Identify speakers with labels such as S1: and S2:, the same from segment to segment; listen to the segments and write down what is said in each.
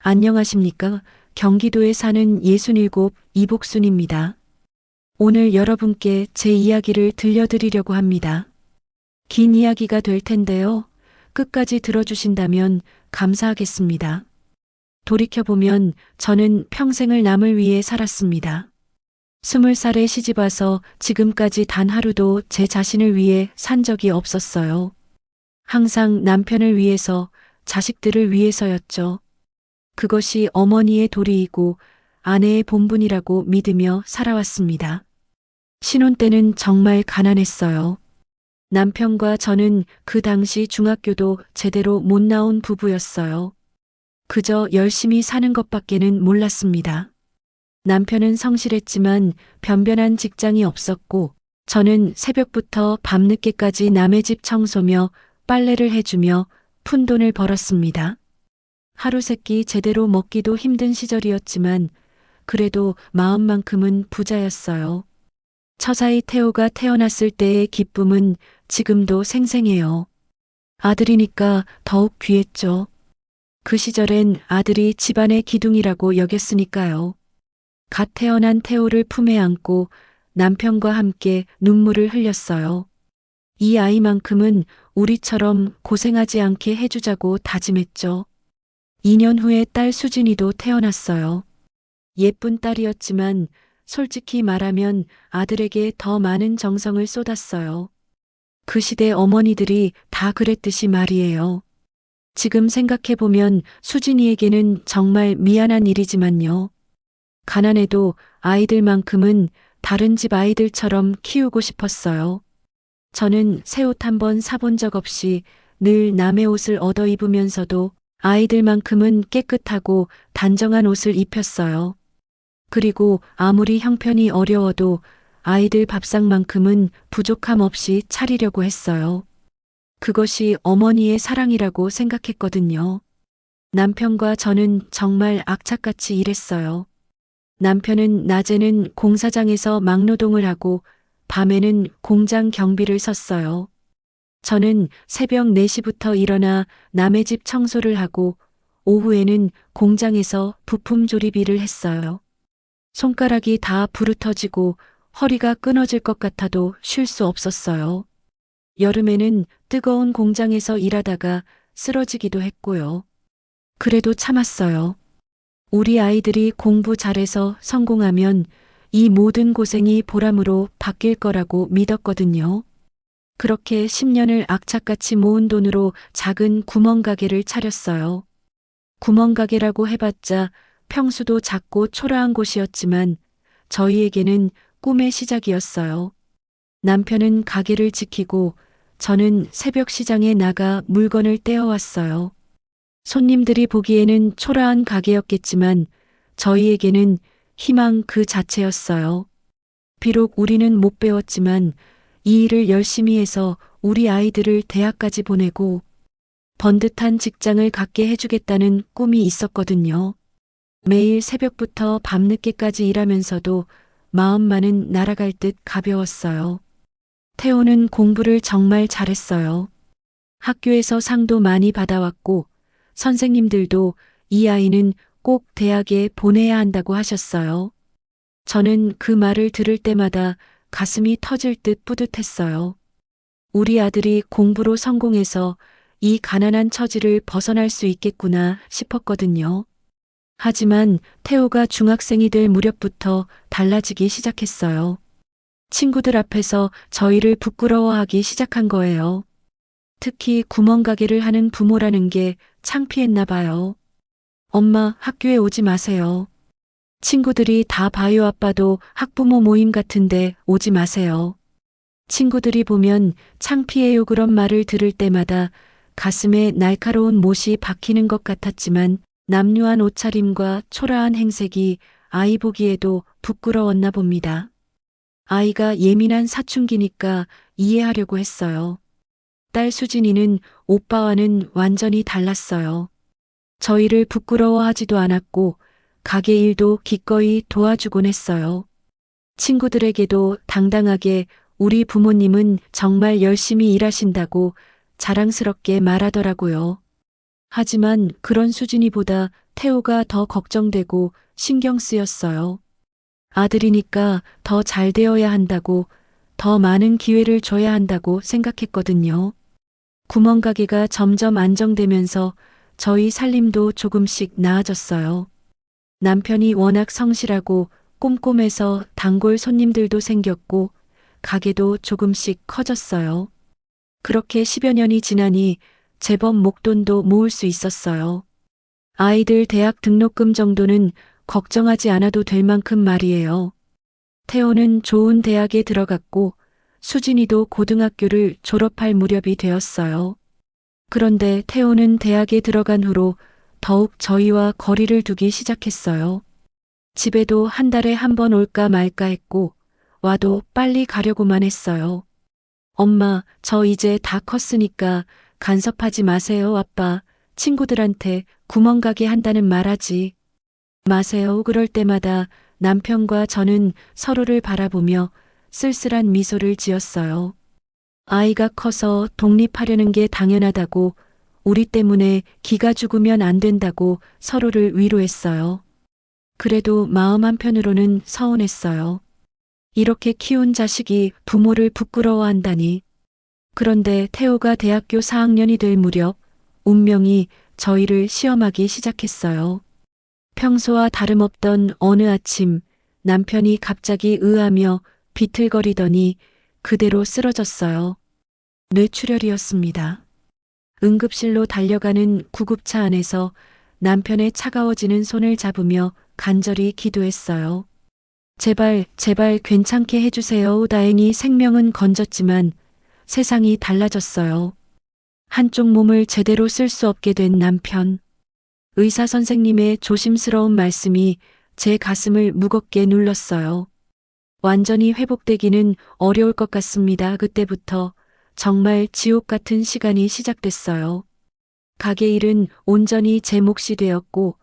S1: 안녕하십니까? 경기도에 사는 67 이복순입니다. 오늘 여러분께 제 이야기를 들려드리려고 합니다. 긴 이야기가 될 텐데요. 끝까지 들어주신다면 감사하겠습니다. 돌이켜보면 저는 평생을 남을 위해 살았습니다. 20살에 시집와서 지금까지 단 하루도 제 자신을 위해 산 적이 없었어요. 항상 남편을 위해서, 자식들을 위해서였죠. 그것이 어머니의 도리이고 아내의 본분이라고 믿으며 살아왔습니다. 신혼 때는 정말 가난했어요. 남편과 저는 그 당시 중학교도 제대로 못 나온 부부였어요. 그저 열심히 사는 것밖에는 몰랐습니다. 남편은 성실했지만 변변한 직장이 없었고, 저는 새벽부터 밤늦게까지 남의 집 청소며 빨래를 해주며 푼돈을 벌었습니다. 하루 세끼 제대로 먹기도 힘든 시절이었지만 그래도 마음만큼은 부자였어요. 처자의 태호가 태어났을 때의 기쁨은 지금도 생생해요. 아들이니까 더욱 귀했죠. 그 시절엔 아들이 집안의 기둥이라고 여겼으니까요. 갓 태어난 태호를 품에 안고 남편과 함께 눈물을 흘렸어요. 이 아이만큼은 우리처럼 고생하지 않게 해주자고 다짐했죠. 2년 후에 딸 수진이도 태어났어요. 예쁜 딸이었지만 솔직히 말하면 아들에게 더 많은 정성을 쏟았어요. 그 시대 어머니들이 다 그랬듯이 말이에요. 지금 생각해보면 수진이에게는 정말 미안한 일이지만요. 가난해도 아이들만큼은 다른 집 아이들처럼 키우고 싶었어요. 저는 새 옷 한 번 사본 적 없이 늘 남의 옷을 얻어 입으면서도 아이들만큼은 깨끗하고 단정한 옷을 입혔어요. 그리고 아무리 형편이 어려워도 아이들 밥상만큼은 부족함 없이 차리려고 했어요. 그것이 어머니의 사랑이라고 생각했거든요. 남편과 저는 정말 악착같이 일했어요. 남편은 낮에는 공사장에서 막노동을 하고 밤에는 공장 경비를 섰어요. 저는 새벽 4시부터 일어나 남의 집 청소를 하고 오후에는 공장에서 부품 조립 일을 했어요. 손가락이 다 부르터지고 허리가 끊어질 것 같아도 쉴 수 없었어요. 여름에는 뜨거운 공장에서 일하다가 쓰러지기도 했고요. 그래도 참았어요. 우리 아이들이 공부 잘해서 성공하면 이 모든 고생이 보람으로 바뀔 거라고 믿었거든요. 그렇게 10년을 악착같이 모은 돈으로 작은 구멍가게를 차렸어요. 구멍가게라고 해봤자 평수도 작고 초라한 곳이었지만 저희에게는 꿈의 시작이었어요. 남편은 가게를 지키고 저는 새벽 시장에 나가 물건을 떼어왔어요. 손님들이 보기에는 초라한 가게였겠지만 저희에게는 희망 그 자체였어요. 비록 우리는 못 배웠지만 이 일을 열심히 해서 우리 아이들을 대학까지 보내고 번듯한 직장을 갖게 해주겠다는 꿈이 있었거든요. 매일 새벽부터 밤늦게까지 일하면서도 마음만은 날아갈 듯 가벼웠어요. 태호는 공부를 정말 잘했어요. 학교에서 상도 많이 받아왔고 선생님들도 이 아이는 꼭 대학에 보내야 한다고 하셨어요. 저는 그 말을 들을 때마다 가슴이 터질 듯 뿌듯했어요. 우리 아들이 공부로 성공해서 이 가난한 처지를 벗어날 수 있겠구나 싶었거든요. 하지만 태호가 중학생이 될 무렵부터 달라지기 시작했어요. 친구들 앞에서 저희를 부끄러워하기 시작한 거예요. 특히 구멍가게를 하는 부모라는 게 창피했나 봐요. 엄마, 학교에 오지 마세요. 친구들이 다 봐요. 아빠도 학부모 모임 같은데 오지 마세요. 친구들이 보면 창피해요. 그런 말을 들을 때마다 가슴에 날카로운 못이 박히는 것 같았지만 남루한 옷차림과 초라한 행색이 아이 보기에도 부끄러웠나 봅니다. 아이가 예민한 사춘기니까 이해하려고 했어요. 딸 수진이는 오빠와는 완전히 달랐어요. 저희를 부끄러워하지도 않았고 가게 일도 기꺼이 도와주곤 했어요. 친구들에게도 당당하게 우리 부모님은 정말 열심히 일하신다고 자랑스럽게 말하더라고요. 하지만 그런 수진이보다 태호가 더 걱정되고 신경 쓰였어요. 아들이니까 더 잘 되어야 한다고, 더 많은 기회를 줘야 한다고 생각했거든요. 구멍가게가 점점 안정되면서 저희 살림도 조금씩 나아졌어요. 남편이 워낙 성실하고 꼼꼼해서 단골 손님들도 생겼고 가게도 조금씩 커졌어요. 그렇게 10여 년이 지나니 제법 목돈도 모을 수 있었어요. 아이들 대학 등록금 정도는 걱정하지 않아도 될 만큼 말이에요. 태호는 좋은 대학에 들어갔고 수진이도 고등학교를 졸업할 무렵이 되었어요. 그런데 태호는 대학에 들어간 후로 더욱 저희와 거리를 두기 시작했어요. 집에도 한 달에 한 번 올까 말까 했고 와도 빨리 가려고만 했어요. 엄마, 저 이제 다 컸으니까 간섭하지 마세요, 아빠. 친구들한테 구멍가게 한다는 말하지 마세요. 그럴 때마다 남편과 저는 서로를 바라보며 쓸쓸한 미소를 지었어요. 아이가 커서 독립하려는 게 당연하다고, 우리 때문에 기가 죽으면 안 된다고 서로를 위로했어요. 그래도 마음 한편으로는 서운했어요. 이렇게 키운 자식이 부모를 부끄러워한다니. 그런데 태호가 대학교 4학년이 될 무렵 운명이 저희를 시험하기 시작했어요. 평소와 다름없던 어느 아침 남편이 갑자기 의하며 비틀거리더니 그대로 쓰러졌어요. 뇌출혈이었습니다. 응급실로 달려가는 구급차 안에서 남편의 차가워지는 손을 잡으며 간절히 기도했어요. 제발, 제발 괜찮게 해주세요. 다행히 생명은 건졌지만 세상이 달라졌어요. 한쪽 몸을 제대로 쓸 수 없게 된 남편. 의사 선생님의 조심스러운 말씀이 제 가슴을 무겁게 눌렀어요. 완전히 회복되기는 어려울 것 같습니다. 그때부터 정말 지옥 같은 시간이 시작됐어요. 가게 일은 온전히 제 몫이 되었고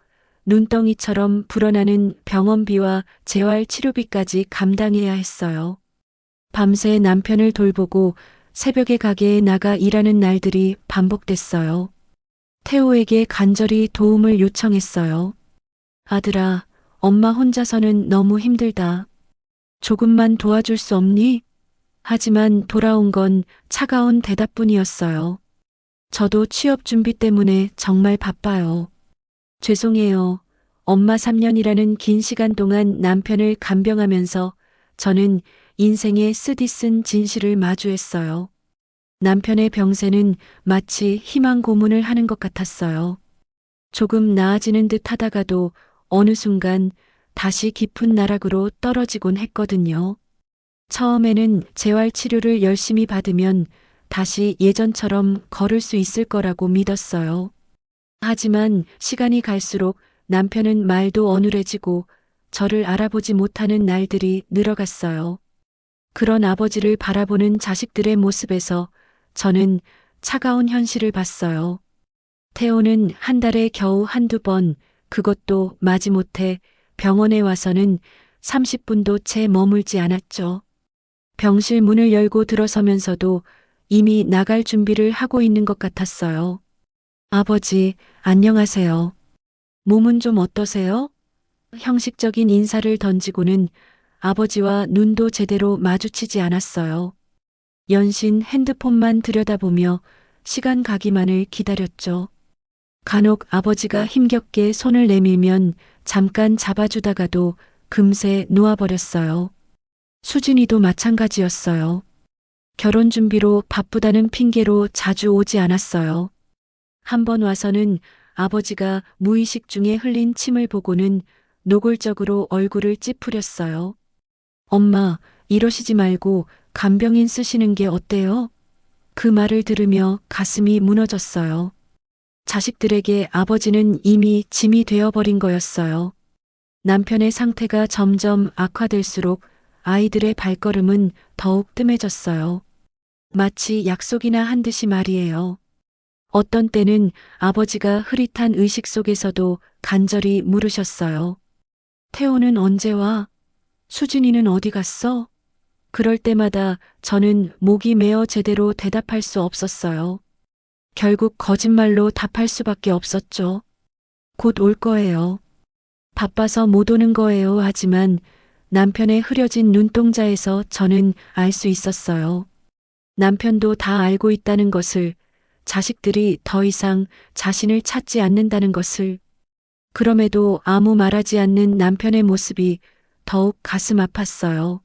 S1: 눈덩이처럼 불어나는 병원비와 재활 치료비까지 감당해야 했어요. 밤새 남편을 돌보고 새벽에 가게에 나가 일하는 날들이 반복됐어요. 태호에게 간절히 도움을 요청했어요. 아들아, 엄마 혼자서는 너무 힘들다. 조금만 도와줄 수 없니? 하지만 돌아온 건 차가운 대답뿐이었어요. 저도 취업 준비 때문에 정말 바빠요. 죄송해요. 엄마 3년이라는 긴 시간 동안 남편을 간병하면서 저는 인생의 쓰디쓴 진실을 마주했어요. 남편의 병세는 마치 희망 고문을 하는 것 같았어요. 조금 나아지는 듯 하다가도 어느 순간 다시 깊은 나락으로 떨어지곤 했거든요. 처음에는 재활치료를 열심히 받으면 다시 예전처럼 걸을 수 있을 거라고 믿었어요. 하지만 시간이 갈수록 남편은 말도 어눌해지고 저를 알아보지 못하는 날들이 늘어갔어요. 그런 아버지를 바라보는 자식들의 모습에서 저는 차가운 현실을 봤어요. 태호는 한 달에 겨우 한두 번, 그것도 마지못해 병원에 와서는 30분도 채 머물지 않았죠. 병실 문을 열고 들어서면서도 이미 나갈 준비를 하고 있는 것 같았어요. 아버지, 안녕하세요. 몸은 좀 어떠세요? 형식적인 인사를 던지고는 아버지와 눈도 제대로 마주치지 않았어요. 연신 핸드폰만 들여다보며 시간 가기만을 기다렸죠. 간혹 아버지가 힘겹게 손을 내밀면 잠깐 잡아주다가도 금세 놓아버렸어요. 수진이도 마찬가지였어요. 결혼 준비로 바쁘다는 핑계로 자주 오지 않았어요. 한 번 와서는 아버지가 무의식 중에 흘린 침을 보고는 노골적으로 얼굴을 찌푸렸어요. 엄마, 이러시지 말고 간병인 쓰시는 게 어때요? 그 말을 들으며 가슴이 무너졌어요. 자식들에게 아버지는 이미 짐이 되어버린 거였어요. 남편의 상태가 점점 악화될수록 아이들의 발걸음은 더욱 뜸해졌어요. 마치 약속이나 한 듯이 말이에요. 어떤 때는 아버지가 흐릿한 의식 속에서도 간절히 물으셨어요. 태호는 언제 와? 수진이는 어디 갔어? 그럴 때마다 저는 목이 메어 제대로 대답할 수 없었어요. 결국 거짓말로 답할 수밖에 없었죠. 곧 올 거예요. 바빠서 못 오는 거예요. 하지만 남편의 흐려진 눈동자에서 저는 알 수 있었어요. 남편도 다 알고 있다는 것을, 자식들이 더 이상 자신을 찾지 않는다는 것을. 그럼에도 아무 말하지 않는 남편의 모습이 더욱 가슴 아팠어요.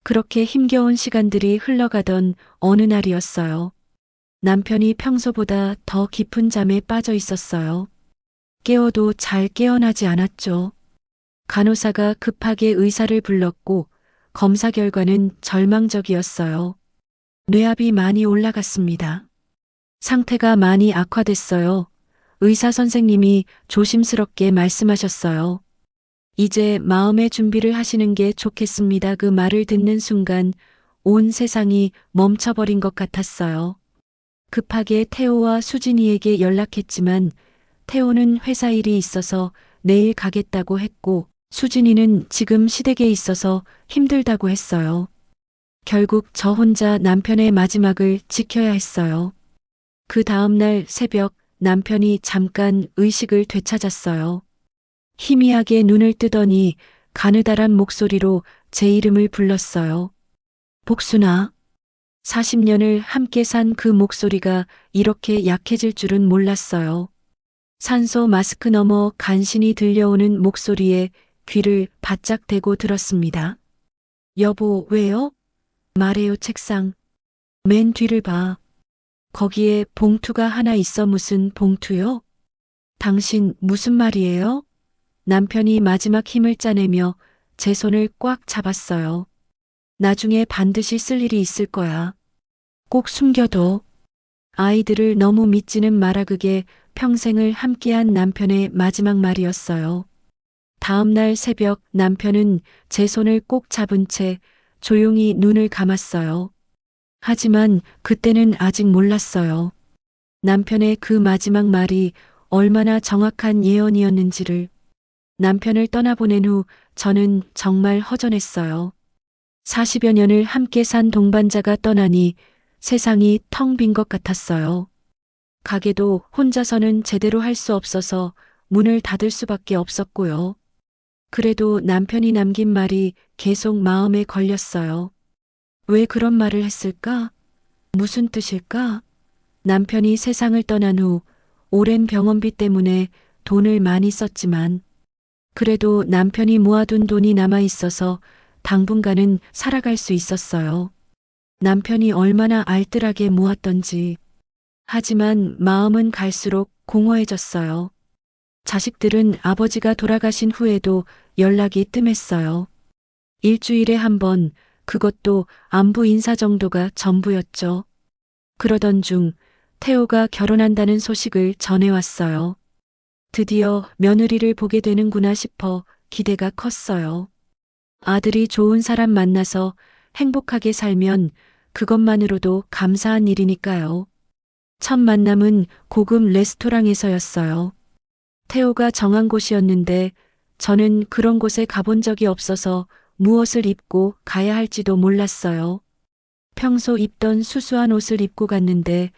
S1: 그렇게 힘겨운 시간들이 흘러가던 어느 날이었어요. 남편이 평소보다 더 깊은 잠에 빠져 있었어요. 깨워도 잘 깨어나지 않았죠. 간호사가 급하게 의사를 불렀고 검사 결과는 절망적이었어요. 뇌압이 많이 올라갔습니다. 상태가 많이 악화됐어요. 의사 선생님이 조심스럽게 말씀하셨어요. 이제 마음의 준비를 하시는 게 좋겠습니다. 그 말을 듣는 순간 온 세상이 멈춰버린 것 같았어요. 급하게 태호와 수진이에게 연락했지만 태호는 회사 일이 있어서 내일 가겠다고 했고 수진이는 지금 시댁에 있어서 힘들다고 했어요. 결국 저 혼자 남편의 마지막을 지켜야 했어요. 그 다음날 새벽 남편이 잠깐 의식을 되찾았어요. 희미하게 눈을 뜨더니 가느다란 목소리로 제 이름을 불렀어요. 복순아. 40년을 함께 산 그 목소리가 이렇게 약해질 줄은 몰랐어요. 산소 마스크 너머 간신히 들려오는 목소리에 귀를 바짝 대고 들었습니다. 여보, 왜요? 말해요. 책상. 맨 뒤를 봐. 거기에 봉투가 하나 있어. 무슨 봉투요? 당신 무슨 말이에요? 남편이 마지막 힘을 짜내며 제 손을 꽉 잡았어요. 나중에 반드시 쓸 일이 있을 거야. 꼭 숨겨둬. 아이들을 너무 믿지는 마라. 그게 평생을 함께한 남편의 마지막 말이었어요. 다음 날 새벽 남편은 제 손을 꼭 잡은 채 조용히 눈을 감았어요. 하지만 그때는 아직 몰랐어요. 남편의 그 마지막 말이 얼마나 정확한 예언이었는지를. 남편을 떠나보낸 후 저는 정말 허전했어요. 40여 년을 함께 산 동반자가 떠나니 세상이 텅 빈 것 같았어요. 가게도 혼자서는 제대로 할 수 없어서 문을 닫을 수밖에 없었고요. 그래도 남편이 남긴 말이 계속 마음에 걸렸어요. 왜 그런 말을 했을까? 무슨 뜻일까? 남편이 세상을 떠난 후 오랜 병원비 때문에 돈을 많이 썼지만 그래도 남편이 모아둔 돈이 남아 있어서 당분간은 살아갈 수 있었어요. 남편이 얼마나 알뜰하게 모았던지. 하지만 마음은 갈수록 공허해졌어요. 자식들은 아버지가 돌아가신 후에도 연락이 뜸했어요. 일주일에 한 번, 그것도 안부 인사 정도가 전부였죠. 그러던 중 태호가 결혼한다는 소식을 전해왔어요. 드디어 며느리를 보게 되는구나 싶어 기대가 컸어요. 아들이 좋은 사람 만나서 행복하게 살면 그것만으로도 감사한 일이니까요. 첫 만남은 고급 레스토랑에서였어요. 태호가 정한 곳이었는데 저는 그런 곳에 가본 적이 없어서 무엇을 입고 가야 할지도 몰랐어요. 평소 입던 수수한 옷을 입고 갔는데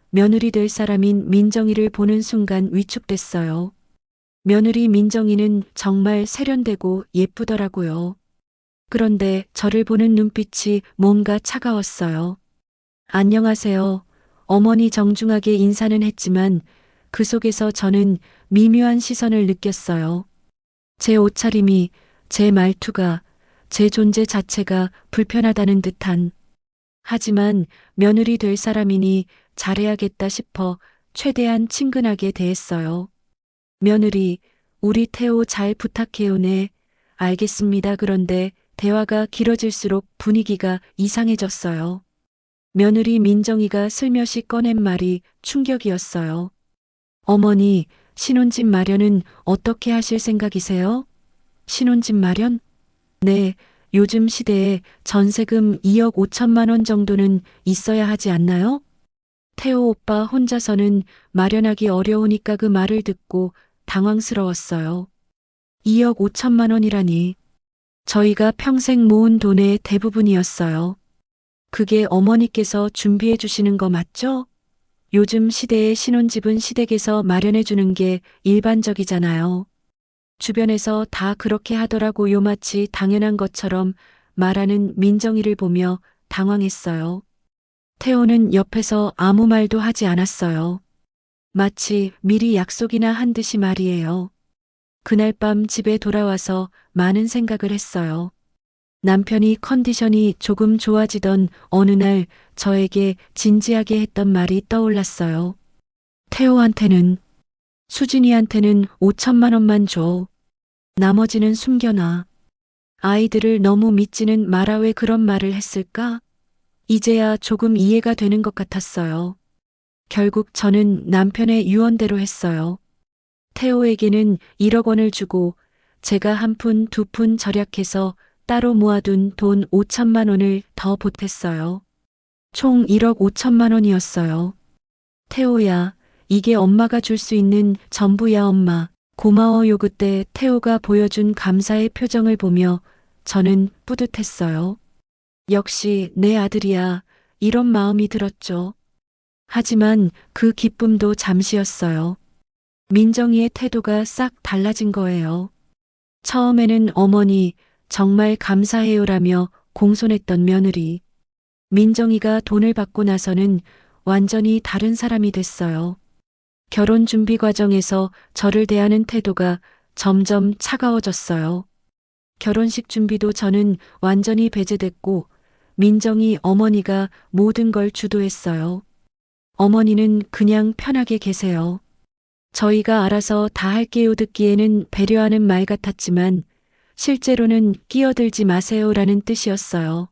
S1: 며느리 될 사람인 민정이를 보는 순간 위축됐어요. 며느리 민정이는 정말 세련되고 예쁘더라고요. 그런데 저를 보는 눈빛이 뭔가 차가웠어요. 안녕하세요. 어머니 정중하게 인사는 했지만 그 속에서 저는 미묘한 시선을 느꼈어요. 제 옷차림이, 제 말투가, 제 존재 자체가 불편하다는 듯한. 하지만 며느리 될 사람이니 잘해야겠다 싶어 최대한 친근하게 대했어요. 며느리, 우리 태호 잘 부탁해요. 네, 알겠습니다. 그런데 대화가 길어질수록 분위기가 이상해졌어요. 며느리 민정이가 슬며시 꺼낸 말이 충격이었어요. 어머니, 신혼집 마련은 어떻게 하실 생각이세요? 신혼집 마련? 네, 요즘 시대에 전세금 2억 5천만 원 정도는 있어야 하지 않나요? 태호 오빠 혼자서는 마련하기 어려우니까. 그 말을 듣고 당황스러웠어요. 2억 5천만 원이라니. 저희가 평생 모은 돈의 대부분이었어요. 그게 어머니께서 준비해 주시는 거 맞죠? 요즘 시대의 신혼집은 시댁에서 마련해 주는 게 일반적이잖아요. 주변에서 다 그렇게 하더라고요. 마치 당연한 것처럼 말하는 민정이를 보며 당황했어요. 태호는 옆에서 아무 말도 하지 않았어요. 마치 미리 약속이나 한 듯이 말이에요. 그날 밤 집에 돌아와서 많은 생각을 했어요. 남편이 컨디션이 조금 좋아지던 어느 날 저에게 진지하게 했던 말이 떠올랐어요. 태호한테는, 수진이한테는 5천만 원만 줘. 나머지는 숨겨놔. 아이들을 너무 믿지는 마라. 왜 그런 말을 했을까? 이제야 조금 이해가 되는 것 같았어요. 결국 저는 남편의 유언대로 했어요. 태호에게는 1억 원을 주고 제가 한 푼, 두 푼 절약해서 따로 모아둔 돈 5천만 원을 더 보탰어요. 총 1억 5천만 원이었어요. 태호야, 이게 엄마가 줄 수 있는 전부야. 엄마. 고마워요. 그때 태호가 보여준 감사의 표정을 보며 저는 뿌듯했어요. 역시 내 아들이야. 이런 마음이 들었죠. 하지만 그 기쁨도 잠시였어요. 민정이의 태도가 싹 달라진 거예요. 처음에는 어머니, 정말 감사해요라며 공손했던 며느리. 민정이가 돈을 받고 나서는 완전히 다른 사람이 됐어요. 결혼 준비 과정에서 저를 대하는 태도가 점점 차가워졌어요. 결혼식 준비도 저는 완전히 배제됐고 민정이 어머니가 모든 걸 주도했어요. 어머니는 그냥 편하게 계세요. 저희가 알아서 다 할게요. 듣기에는 배려하는 말 같았지만 실제로는 끼어들지 마세요라는 뜻이었어요.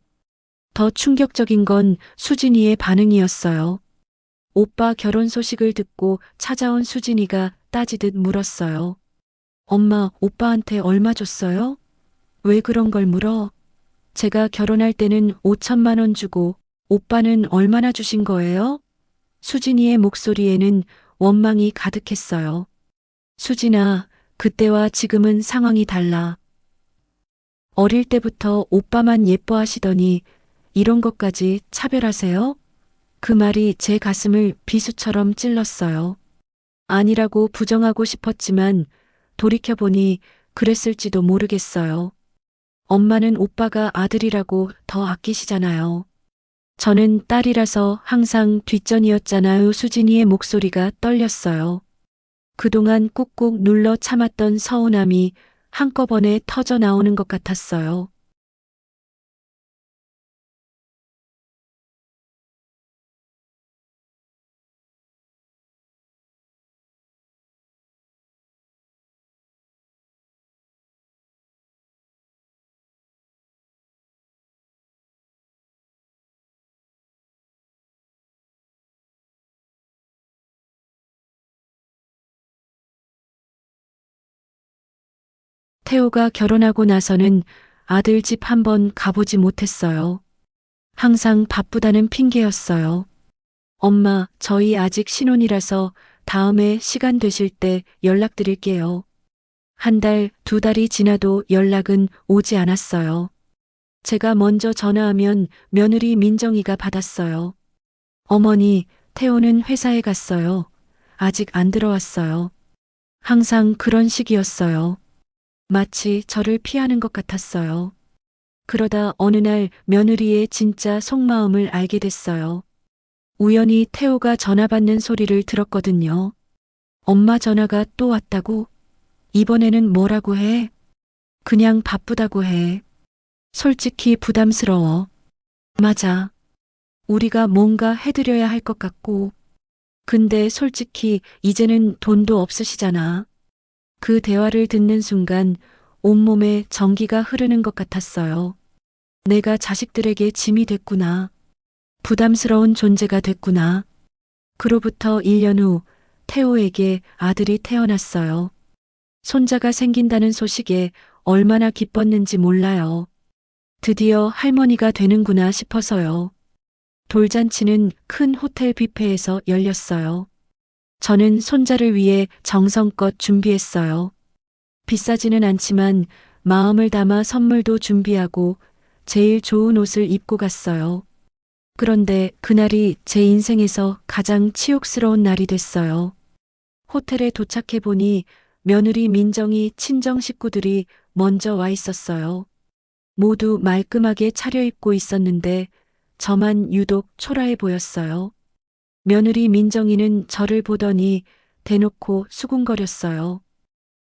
S1: 더 충격적인 건 수진이의 반응이었어요. 오빠 결혼 소식을 듣고 찾아온 수진이가 따지듯 물었어요. 엄마, 오빠한테 얼마 줬어요? 왜 그런 걸 물어? 제가 결혼할 때는 5천만 원 주고 오빠는 얼마나 주신 거예요? 수진이의 목소리에는 원망이 가득했어요. 수진아, 그때와 지금은 상황이 달라. 어릴 때부터 오빠만 예뻐하시더니 이런 것까지 차별하세요? 그 말이 제 가슴을 비수처럼 찔렀어요. 아니라고 부정하고 싶었지만 돌이켜보니 그랬을지도 모르겠어요. 엄마는 오빠가 아들이라고 더 아끼시잖아요. 저는 딸이라서 항상 뒷전이었잖아요. 수진이의 목소리가 떨렸어요. 그동안 꾹꾹 눌러 참았던 서운함이 한꺼번에 터져 나오는 것 같았어요. 태호가 결혼하고 나서는 아들 집 한번 가보지 못했어요. 항상 바쁘다는 핑계였어요. 엄마, 저희 아직 신혼이라서 다음에 시간 되실 때 연락드릴게요. 한 달, 두 달이 지나도 연락은 오지 않았어요. 제가 먼저 전화하면 며느리 민정이가 받았어요. 어머니, 태호는 회사에 갔어요. 아직 안 들어왔어요. 항상 그런 식이었어요. 마치 저를 피하는 것 같았어요. 그러다 어느 날 며느리의 진짜 속마음을 알게 됐어요. 우연히 태호가 전화 받는 소리를 들었거든요. 엄마 전화가 또 왔다고? 이번에는 뭐라고 해? 그냥 바쁘다고 해. 솔직히 부담스러워. 맞아. 우리가 뭔가 해드려야 할 것 같고. 근데 솔직히 이제는 돈도 없으시잖아. 그 대화를 듣는 순간 온몸에 전기가 흐르는 것 같았어요. 내가 자식들에게 짐이 됐구나. 부담스러운 존재가 됐구나. 그로부터 1년 후 태호에게 아들이 태어났어요. 손자가 생긴다는 소식에 얼마나 기뻤는지 몰라요. 드디어 할머니가 되는구나 싶어서요. 돌잔치는 큰 호텔 뷔페에서 열렸어요. 저는 손자를 위해 정성껏 준비했어요. 비싸지는 않지만 마음을 담아 선물도 준비하고 제일 좋은 옷을 입고 갔어요. 그런데 그날이 제 인생에서 가장 치욕스러운 날이 됐어요. 호텔에 도착해 보니 며느리 민정이 친정 식구들이 먼저 와 있었어요. 모두 말끔하게 차려입고 있었는데 저만 유독 초라해 보였어요. 며느리 민정이는 저를 보더니 대놓고 수군거렸어요.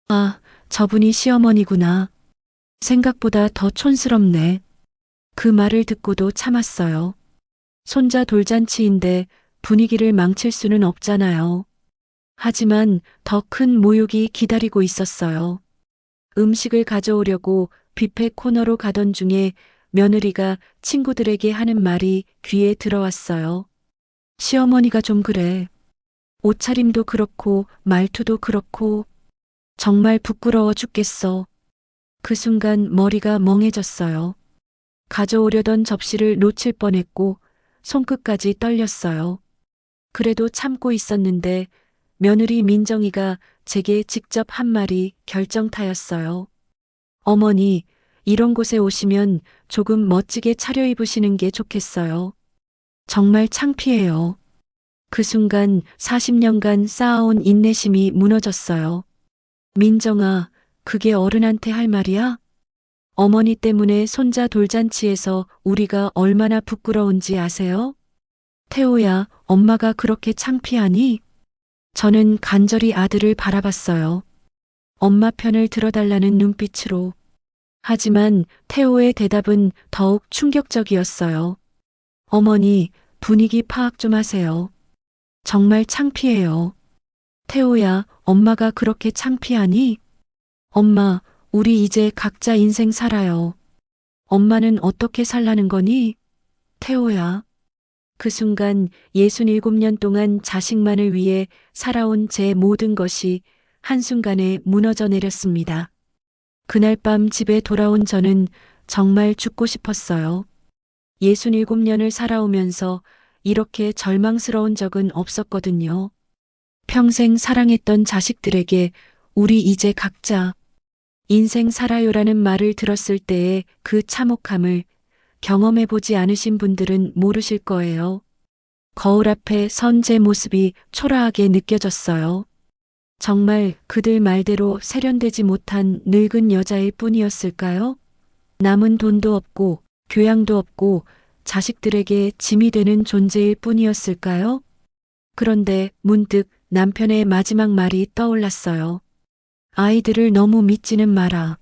S1: 아, 저분이 시어머니구나. 생각보다 더 촌스럽네. 그 말을 듣고도 참았어요. 손자 돌잔치인데 분위기를 망칠 수는 없잖아요. 하지만 더 큰 모욕이 기다리고 있었어요. 음식을 가져오려고 뷔페 코너로 가던 중에 며느리가 친구들에게 하는 말이 귀에 들어왔어요. 시어머니가 좀 그래. 옷차림도 그렇고 말투도 그렇고 정말 부끄러워 죽겠어. 그 순간 머리가 멍해졌어요. 가져오려던 접시를 놓칠 뻔했고 손끝까지 떨렸어요. 그래도 참고 있었는데 며느리 민정이가 제게 직접 한 말이 결정타였어요. 어머니, 이런 곳에 오시면 조금 멋지게 차려입으시는 게 좋겠어요. 정말 창피해요. 그 순간 40년간 쌓아온 인내심이 무너졌어요. 민정아, 그게 어른한테 할 말이야? 어머니 때문에 손자 돌잔치에서 우리가 얼마나 부끄러운지 아세요? 태호야, 엄마가 그렇게 창피하니? 저는 간절히 아들을 바라봤어요. 엄마 편을 들어달라는 눈빛으로. 하지만 태호의 대답은 더욱 충격적이었어요. 어머니, 분위기 파악 좀 하세요. 정말 창피해요. 태호야, 엄마가 그렇게 창피하니? 엄마, 우리 이제 각자 인생 살아요. 엄마는 어떻게 살라는 거니? 태호야. 그 순간 67년 동안 자식만을 위해 살아온 제 모든 것이 한순간에 무너져 내렸습니다. 그날 밤 집에 돌아온 저는 정말 죽고 싶었어요. 67년을 살아오면서 이렇게 절망스러운 적은 없었거든요. 평생 사랑했던 자식들에게 우리 이제 각자 인생 살아요라는 말을 들었을 때의 그 참혹함을 경험해보지 않으신 분들은 모르실 거예요. 거울 앞에 선 제 모습이 초라하게 느껴졌어요. 정말 그들 말대로 세련되지 못한 늙은 여자일 뿐이었을까요? 남은 돈도 없고 교양도 없고 자식들에게 짐이 되는 존재일 뿐이었을까요? 그런데 문득 남편의 마지막 말이 떠올랐어요. 아이들을 너무 믿지는 마라.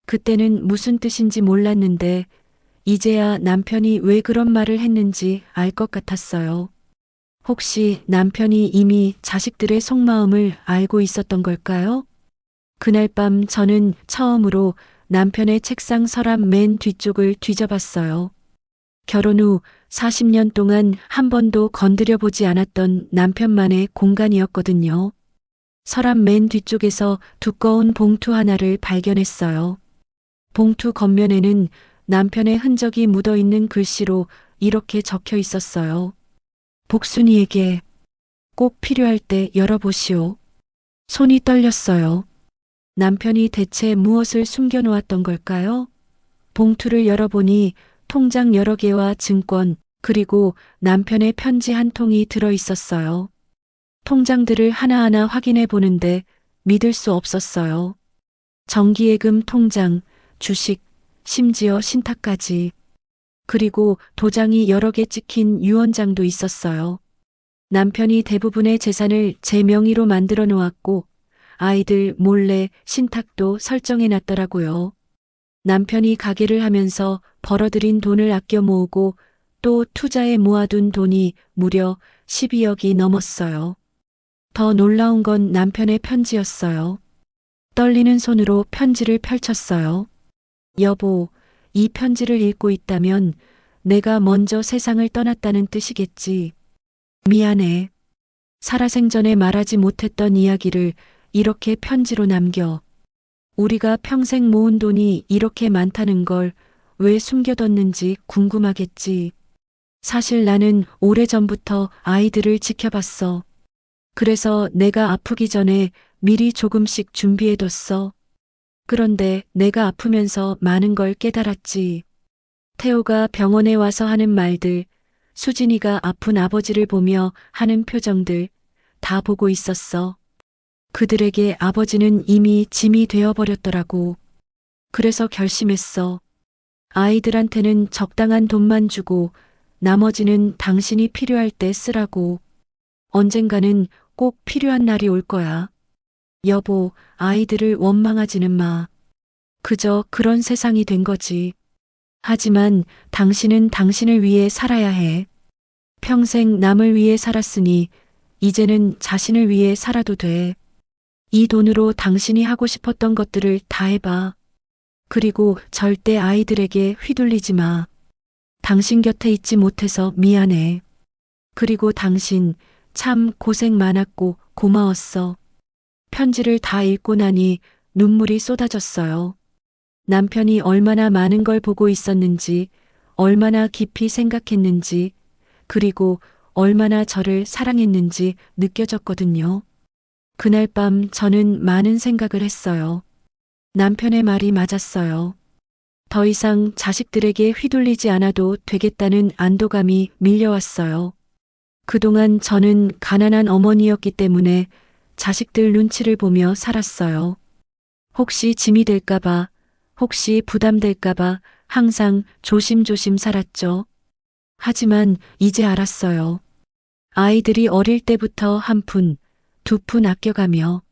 S1: 그때는 무슨 뜻인지 몰랐는데 이제야 남편이 왜 그런 말을 했는지 알 것 같았어요. 혹시 남편이 이미 자식들의 속마음을 알고 있었던 걸까요? 그날 밤 저는 처음으로 남편의 책상 서랍 맨 뒤쪽을 뒤져봤어요. 결혼 후 40년 동안 한 번도 건드려 보지 않았던 남편만의 공간이었거든요. 서랍 맨 뒤쪽에서 두꺼운 봉투 하나를 발견했어요. 봉투 겉면에는 남편의 흔적이 묻어 있는 글씨로 이렇게 적혀 있었어요. 복순이에게 꼭 필요할 때 열어보시오. 손이 떨렸어요. 남편이 대체 무엇을 숨겨놓았던 걸까요? 봉투를 열어보니 통장 여러 개와 증권, 그리고 남편의 편지 한 통이 들어 있었어요. 통장들을 하나하나 확인해 보는데 믿을 수 없었어요. 정기예금 통장, 주식, 심지어 신탁까지. 그리고 도장이 여러 개 찍힌 유언장도 있었어요. 남편이 대부분의 재산을 제 명의로 만들어 놓았고 아이들 몰래 신탁도 설정해 놨더라고요. 남편이 가게를 하면서 벌어들인 돈을 아껴 모으고 또 투자에 모아둔 돈이 무려 12억이 넘었어요. 더 놀라운 건 남편의 편지였어요. 떨리는 손으로 편지를 펼쳤어요. 여보, 이 편지를 읽고 있다면 내가 먼저 세상을 떠났다는 뜻이겠지. 미안해. 살아생전에 말하지 못했던 이야기를 이렇게 편지로 남겨. 우리가 평생 모은 돈이 이렇게 많다는 걸 왜 숨겨뒀는지 궁금하겠지. 사실 나는 오래전부터 아이들을 지켜봤어. 그래서 내가 아프기 전에 미리 조금씩 준비해뒀어. 그런데 내가 아프면서 많은 걸 깨달았지. 태호가 병원에 와서 하는 말들, 수진이가 아픈 아버지를 보며 하는 표정들 다 보고 있었어. 그들에게 아버지는 이미 짐이 되어버렸더라고. 그래서 결심했어. 아이들한테는 적당한 돈만 주고 나머지는 당신이 필요할 때 쓰라고. 언젠가는 꼭 필요한 날이 올 거야. 여보, 아이들을 원망하지는 마. 그저 그런 세상이 된 거지. 하지만 당신은 당신을 위해 살아야 해. 평생 남을 위해 살았으니 이제는 자신을 위해 살아도 돼. 이 돈으로 당신이 하고 싶었던 것들을 다 해봐. 그리고 절대 아이들에게 휘둘리지 마. 당신 곁에 있지 못해서 미안해. 그리고 당신 참 고생 많았고 고마웠어. 편지를 다 읽고 나니 눈물이 쏟아졌어요. 남편이 얼마나 많은 걸 보고 있었는지, 얼마나 깊이 생각했는지, 그리고 얼마나 저를 사랑했는지 느껴졌거든요. 그날 밤 저는 많은 생각을 했어요. 남편의 말이 맞았어요. 더 이상 자식들에게 휘둘리지 않아도 되겠다는 안도감이 밀려왔어요. 그동안 저는 가난한 어머니였기 때문에 자식들 눈치를 보며 살았어요. 혹시 짐이 될까봐, 혹시 부담될까봐 항상 조심조심 살았죠. 하지만 이제 알았어요. 아이들이 어릴 때부터 한 푼, 두 푼 아껴가며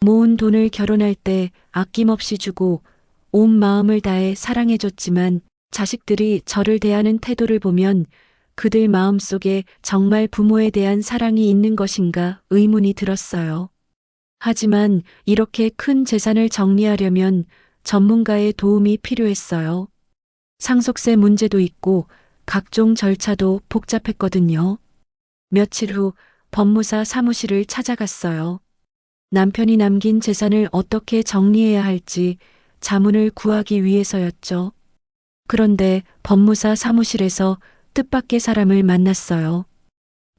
S1: 모은 돈을 결혼할 때 아낌없이 주고 온 마음을 다해 사랑해줬지만 자식들이 저를 대하는 태도를 보면 그들 마음속에 정말 부모에 대한 사랑이 있는 것인가 의문이 들었어요. 하지만 이렇게 큰 재산을 정리하려면 전문가의 도움이 필요했어요. 상속세 문제도 있고 각종 절차도 복잡했거든요. 며칠 후 법무사 사무실을 찾아갔어요. 남편이 남긴 재산을 어떻게 정리해야 할지 자문을 구하기 위해서였죠. 그런데 법무사 사무실에서 뜻밖의 사람을 만났어요.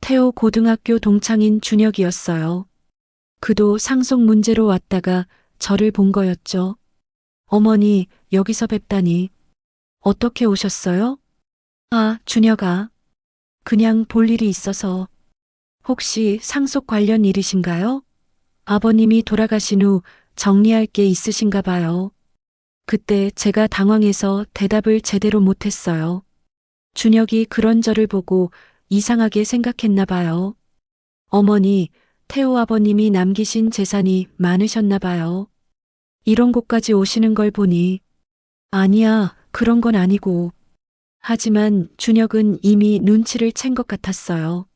S1: 태호 고등학교 동창인 준혁이었어요. 그도 상속 문제로 왔다가 저를 본 거였죠. 어머니, 여기서 뵙다니. 어떻게 오셨어요? 아, 준혁아. 그냥 볼 일이 있어서. 혹시 상속 관련 일이신가요? 아버님이 돌아가신 후 정리할 게 있으신가 봐요. 그때 제가 당황해서 대답을 제대로 못했어요. 준혁이 그런 저를 보고 이상하게 생각했나 봐요. 어머니, 태호 아버님이 남기신 재산이 많으셨나 봐요. 이런 곳까지 오시는 걸 보니. 아니야, 그런 건 아니고. 하지만 준혁은 이미 눈치를 챈 것 같았어요.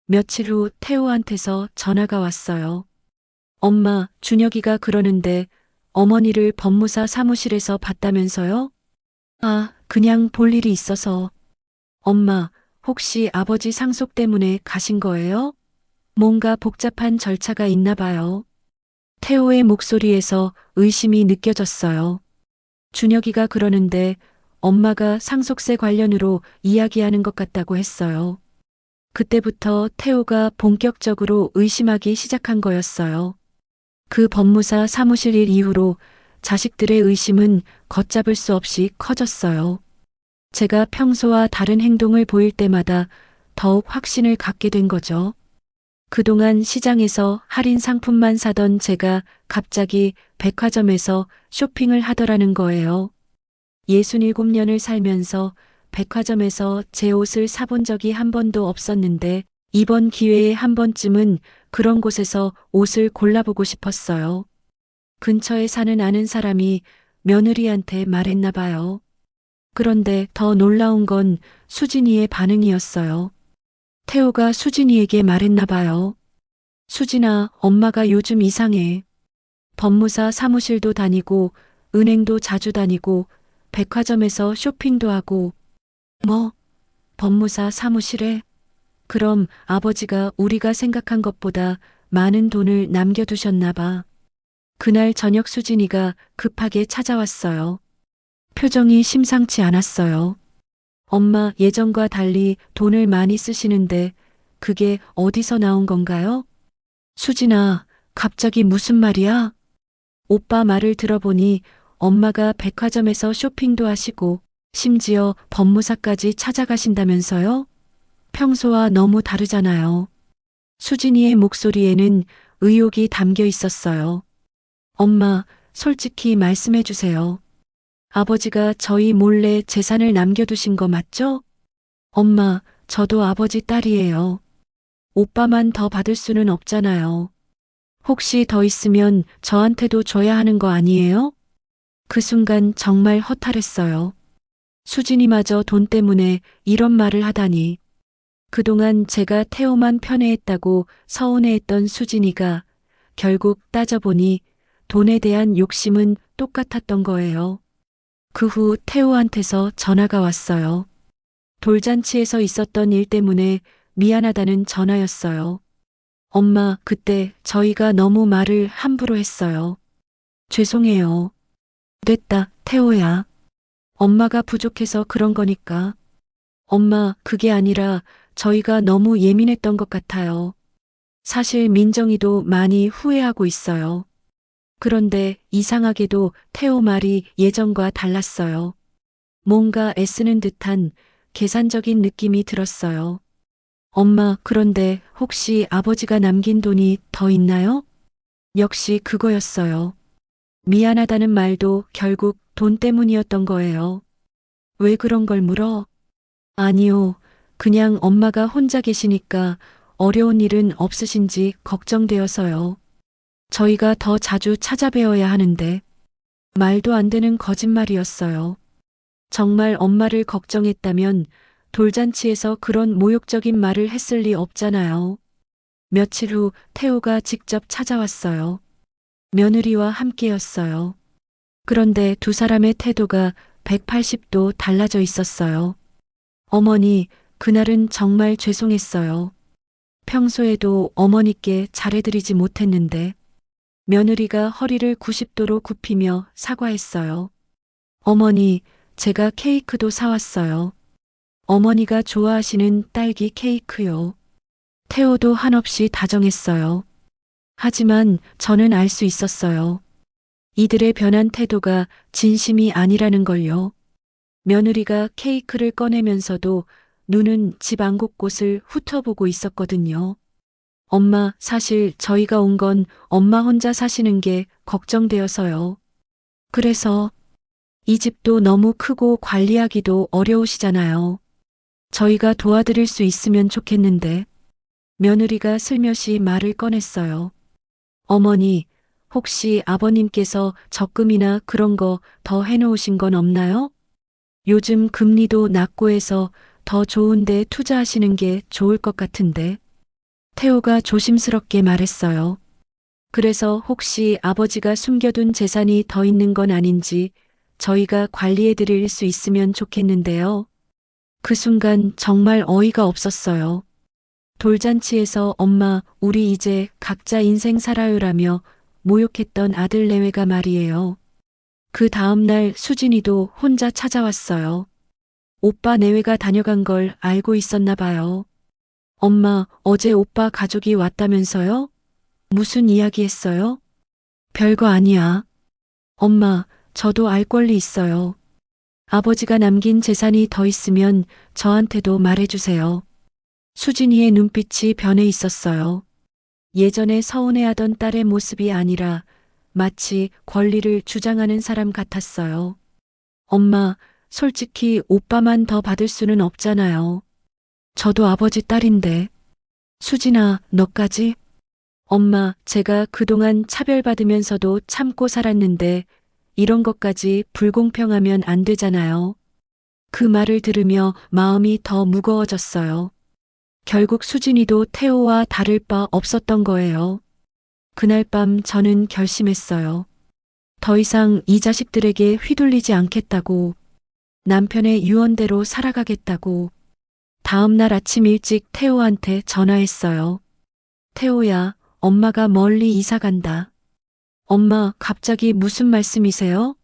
S1: 며칠 후 태호한테서 전화가 왔어요. 엄마, 준혁이가 그러는데 어머니를 법무사 사무실에서 봤다면서요? 아, 그냥 볼 일이 있어서. 엄마, 혹시 아버지 상속 때문에 가신 거예요? 뭔가 복잡한 절차가 있나 봐요. 태호의 목소리에서 의심이 느껴졌어요. 준혁이가 그러는데 엄마가 상속세 관련으로 이야기하는 것 같다고 했어요. 그때부터 태호가 본격적으로 의심하기 시작한 거였어요. 그 법무사 사무실 일 이후로 자식들의 의심은 걷잡을 수 없이 커졌어요. 제가 평소와 다른 행동을 보일 때마다 더욱 확신을 갖게 된 거죠. 그동안 시장에서 할인 상품만 사던 제가 갑자기 백화점에서 쇼핑을 하더라는 거예요. 67년을 살면서 백화점에서 제 옷을 사본 적이 한 번도 없었는데 이번 기회에 한 번쯤은 그런 곳에서 옷을 골라보고 싶었어요. 근처에 사는 아는 사람이 며느리한테 말했나 봐요. 그런데 더 놀라운 건 수진이의 반응이었어요. 태호가 수진이에게 말했나 봐요. 수진아, 엄마가 요즘 이상해. 법무사 사무실도 다니고 은행도 자주 다니고 백화점에서 쇼핑도 하고. 뭐? 법무사 사무실에? 그럼 아버지가 우리가 생각한 것보다 많은 돈을 남겨두셨나 봐. 그날 저녁 수진이가 급하게 찾아왔어요. 표정이 심상치 않았어요. 엄마, 예전과 달리 돈을 많이 쓰시는데 그게 어디서 나온 건가요? 수진아, 갑자기 무슨 말이야? 오빠 말을 들어보니 엄마가 백화점에서 쇼핑도 하시고 심지어 법무사까지 찾아가신다면서요? 평소와 너무 다르잖아요. 수진이의 목소리에는 의욕이 담겨 있었어요. 엄마, 솔직히 말씀해 주세요. 아버지가 저희 몰래 재산을 남겨두신 거 맞죠? 엄마, 저도 아버지 딸이에요. 오빠만 더 받을 수는 없잖아요. 혹시 더 있으면 저한테도 줘야 하는 거 아니에요? 그 순간 정말 허탈했어요. 수진이마저 돈 때문에 이런 말을 하다니. 그동안 제가 태호만 편애했다고 서운해했던 수진이가 결국 따져보니 돈에 대한 욕심은 똑같았던 거예요. 그 후 태호한테서 전화가 왔어요. 돌잔치에서 있었던 일 때문에 미안하다는 전화였어요. 엄마, 그때 저희가 너무 말을 함부로 했어요. 죄송해요. 됐다, 태호야. 엄마가 부족해서 그런 거니까. 엄마, 그게 아니라 저희가 너무 예민했던 것 같아요. 사실 민정이도 많이 후회하고 있어요. 그런데 이상하게도 태호 말이 예전과 달랐어요. 뭔가 애쓰는 듯한 계산적인 느낌이 들었어요. 엄마, 그런데 혹시 아버지가 남긴 돈이 더 있나요? 역시 그거였어요. 미안하다는 말도 결국 돈 때문이었던 거예요. 왜 그런 걸 물어? 아니요. 그냥 엄마가 혼자 계시니까 어려운 일은 없으신지 걱정되어서요. 저희가 더 자주 찾아뵈어야 하는데. 말도 안 되는 거짓말이었어요. 정말 엄마를 걱정했다면 돌잔치에서 그런 모욕적인 말을 했을 리 없잖아요. 며칠 후 태호가 직접 찾아왔어요. 며느리와 함께였어요. 그런데 두 사람의 태도가 180도 달라져 있었어요. 어머니, 그날은 정말 죄송했어요. 평소에도 어머니께 잘해드리지 못했는데 며느리가 허리를 90도로 굽히며 사과했어요. 어머니, 제가 케이크도 사왔어요. 어머니가 좋아하시는 딸기 케이크요. 태호도 한없이 다정했어요. 하지만 저는 알 수 있었어요. 이들의 변한 태도가 진심이 아니라는 걸요. 며느리가 케이크를 꺼내면서도 눈은 집 안 곳곳을 훑어보고 있었거든요. 엄마, 사실 저희가 온 건 엄마 혼자 사시는 게 걱정되어서요. 그래서 이 집도 너무 크고 관리하기도 어려우시잖아요. 저희가 도와드릴 수 있으면 좋겠는데. 며느리가 슬며시 말을 꺼냈어요. 어머니, 혹시 아버님께서 적금이나 그런 거 더 해놓으신 건 없나요? 요즘 금리도 낮고 해서 더 좋은 데 투자하시는 게 좋을 것 같은데. 태호가 조심스럽게 말했어요. 그래서 혹시 아버지가 숨겨둔 재산이 더 있는 건 아닌지 저희가 관리해 드릴 수 있으면 좋겠는데요. 그 순간 정말 어이가 없었어요. 돌잔치에서 엄마, 우리 이제 각자 인생 살아요라며 모욕했던 아들 내외가 말이에요. 그 다음날 수진이도 혼자 찾아왔어요. 오빠 내외가 다녀간 걸 알고 있었나 봐요. 엄마, 어제 오빠 가족이 왔다면서요? 무슨 이야기 했어요? 별거 아니야. 엄마, 저도 알 권리 있어요. 아버지가 남긴 재산이 더 있으면 저한테도 말해주세요. 수진이의 눈빛이 변해 있었어요. 예전에 서운해하던 딸의 모습이 아니라 마치 권리를 주장하는 사람 같았어요. 엄마, 솔직히 오빠만 더 받을 수는 없잖아요. 저도 아버지 딸인데. 수진아, 너까지? 엄마, 제가 그동안 차별받으면서도 참고 살았는데 이런 것까지 불공평하면 안 되잖아요. 그 말을 들으며 마음이 더 무거워졌어요. 결국 수진이도 태호와 다를 바 없었던 거예요. 그날 밤 저는 결심했어요. 더 이상 이 자식들에게 휘둘리지 않겠다고, 남편의 유언대로 살아가겠다고. 다음 날 아침 일찍 태호한테 전화했어요. 태호야, 엄마가 멀리 이사 간다. 엄마, 갑자기 무슨 말씀이세요?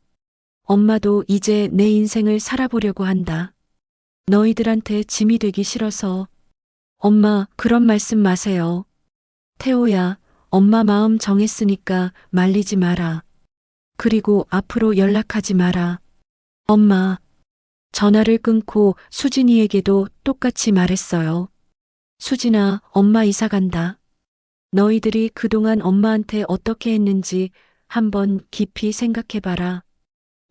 S1: 엄마도 이제 내 인생을 살아보려고 한다. 너희들한테 짐이 되기 싫어서. 엄마, 그런 말씀 마세요. 태호야, 엄마 마음 정했으니까 말리지 마라. 그리고 앞으로 연락하지 마라. 엄마. 전화를 끊고 수진이에게도 똑같이 말했어요. 수진아, 엄마 이사 간다. 너희들이 그동안 엄마한테 어떻게 했는지 한번 깊이 생각해봐라.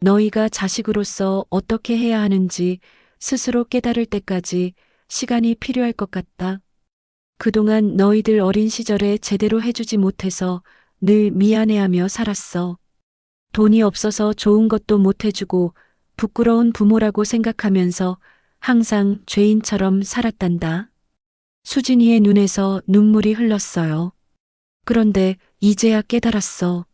S1: 너희가 자식으로서 어떻게 해야 하는지 스스로 깨달을 때까지 시간이 필요할 것 같다. 그동안 너희들 어린 시절에 제대로 해주지 못해서 늘 미안해하며 살았어. 돈이 없어서 좋은 것도 못 해주고 부끄러운 부모라고 생각하면서 항상 죄인처럼 살았단다. 수진이의 눈에서 눈물이 흘렀어요. 그런데 이제야 깨달았어.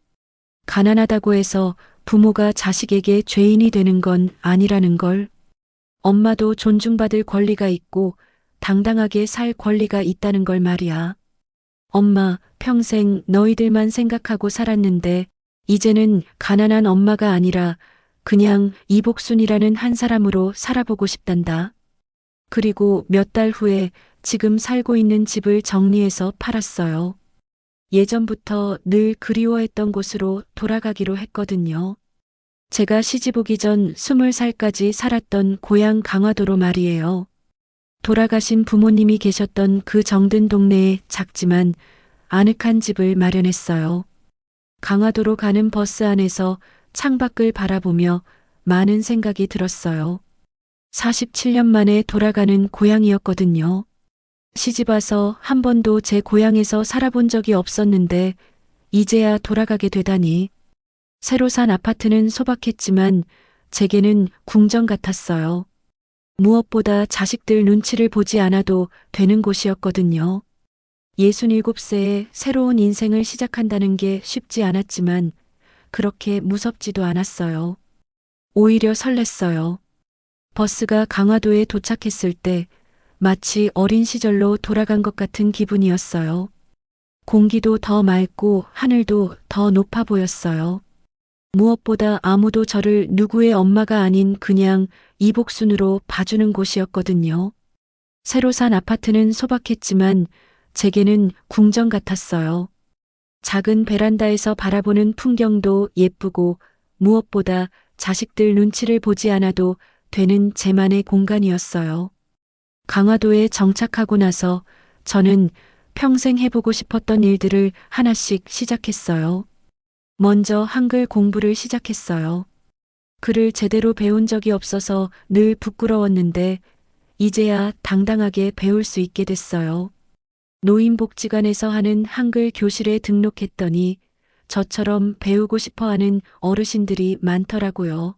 S1: 가난하다고 해서 부모가 자식에게 죄인이 되는 건 아니라는 걸. 엄마도 존중받을 권리가 있고 당당하게 살 권리가 있다는 걸 말이야. 엄마, 평생 너희들만 생각하고 살았는데 이제는 가난한 엄마가 아니라 그냥 이복순이라는 한 사람으로 살아보고 싶단다. 그리고 몇 달 후에 지금 살고 있는 집을 정리해서 팔았어요. 예전부터 늘 그리워했던 곳으로 돌아가기로 했거든요. 제가 시집 오기 전 20살까지 살았던 고향 강화도로 말이에요. 돌아가신 부모님이 계셨던 그 정든 동네에 작지만 아늑한 집을 마련했어요. 강화도로 가는 버스 안에서 창밖을 바라보며 많은 생각이 들었어요. 47년 만에 돌아가는 고향이었거든요. 시집 와서 한 번도 제 고향에서 살아본 적이 없었는데 이제야 돌아가게 되다니. 새로 산 아파트는 소박했지만 제게는 궁전 같았어요. 무엇보다 자식들 눈치를 보지 않아도 되는 곳이었거든요. 67세에 새로운 인생을 시작한다는 게 쉽지 않았지만 그렇게 무섭지도 않았어요. 오히려 설렜어요. 버스가 강화도에 도착했을 때 마치 어린 시절로 돌아간 것 같은 기분이었어요. 공기도 더 맑고 하늘도 더 높아 보였어요. 무엇보다 아무도 저를 누구의 엄마가 아닌 그냥 이복순으로 봐주는 곳이었거든요. 새로 산 아파트는 소박했지만 제게는 궁전 같았어요. 작은 베란다에서 바라보는 풍경도 예쁘고 무엇보다 자식들 눈치를 보지 않아도 되는 제만의 공간이었어요. 강화도에 정착하고 나서 저는 평생 해보고 싶었던 일들을 하나씩 시작했어요. 먼저 한글 공부를 시작했어요. 글을 제대로 배운 적이 없어서 늘 부끄러웠는데 이제야 당당하게 배울 수 있게 됐어요. 노인복지관에서 하는 한글 교실에 등록했더니 저처럼 배우고 싶어 하는 어르신들이 많더라고요.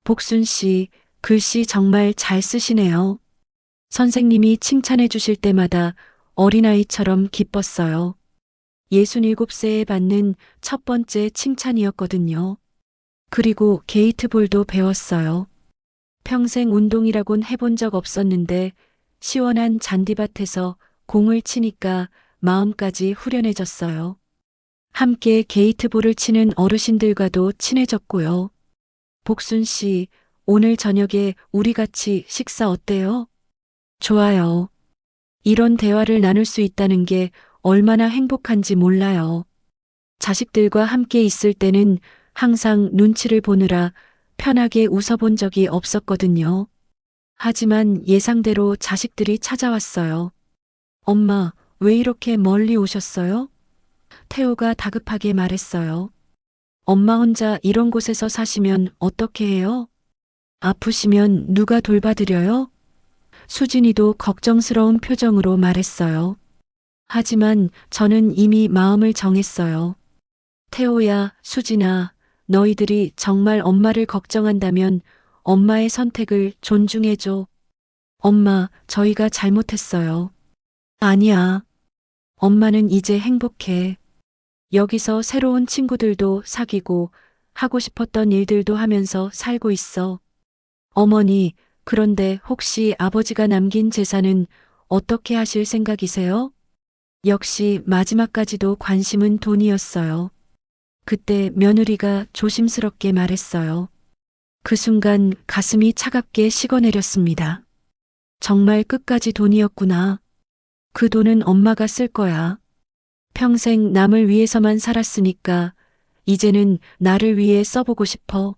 S1: 복순 씨, 글씨 정말 잘 쓰시네요. 선생님이 칭찬해 주실 때마다 어린아이처럼 기뻤어요. 67세에 받는 첫 번째 칭찬이었거든요. 그리고 게이트볼도 배웠어요. 평생 운동이라곤 해본 적 없었는데 시원한 잔디밭에서 공을 치니까 마음까지 후련해졌어요. 함께 게이트볼을 치는 어르신들과도 친해졌고요. 복순 씨, 오늘 저녁에 우리 같이 식사 어때요? 좋아요. 이런 대화를 나눌 수 있다는 게 얼마나 행복한지 몰라요. 자식들과 함께 있을 때는 항상 눈치를 보느라 편하게 웃어본 적이 없었거든요. 하지만 예상대로 자식들이 찾아왔어요. 엄마, 왜 이렇게 멀리 오셨어요? 태호가 다급하게 말했어요. 엄마 혼자 이런 곳에서 사시면 어떻게 해요? 아프시면 누가 돌봐드려요? 수진이도 걱정스러운 표정으로 말했어요. 하지만 저는 이미 마음을 정했어요. 태호야, 수진아, 너희들이 정말 엄마를 걱정한다면 엄마의 선택을 존중해줘. 엄마, 저희가 잘못했어요. 아니야. 엄마는 이제 행복해. 여기서 새로운 친구들도 사귀고 하고 싶었던 일들도 하면서 살고 있어. 어머니, 그런데 혹시 아버지가 남긴 재산은 어떻게 하실 생각이세요? 역시 마지막까지도 관심은 돈이었어요. 그때 며느리가 조심스럽게 말했어요. 그 순간 가슴이 차갑게 식어내렸습니다. 정말 끝까지 돈이었구나. 그 돈은 엄마가 쓸 거야. 평생 남을 위해서만 살았으니까 이제는 나를 위해 써보고 싶어.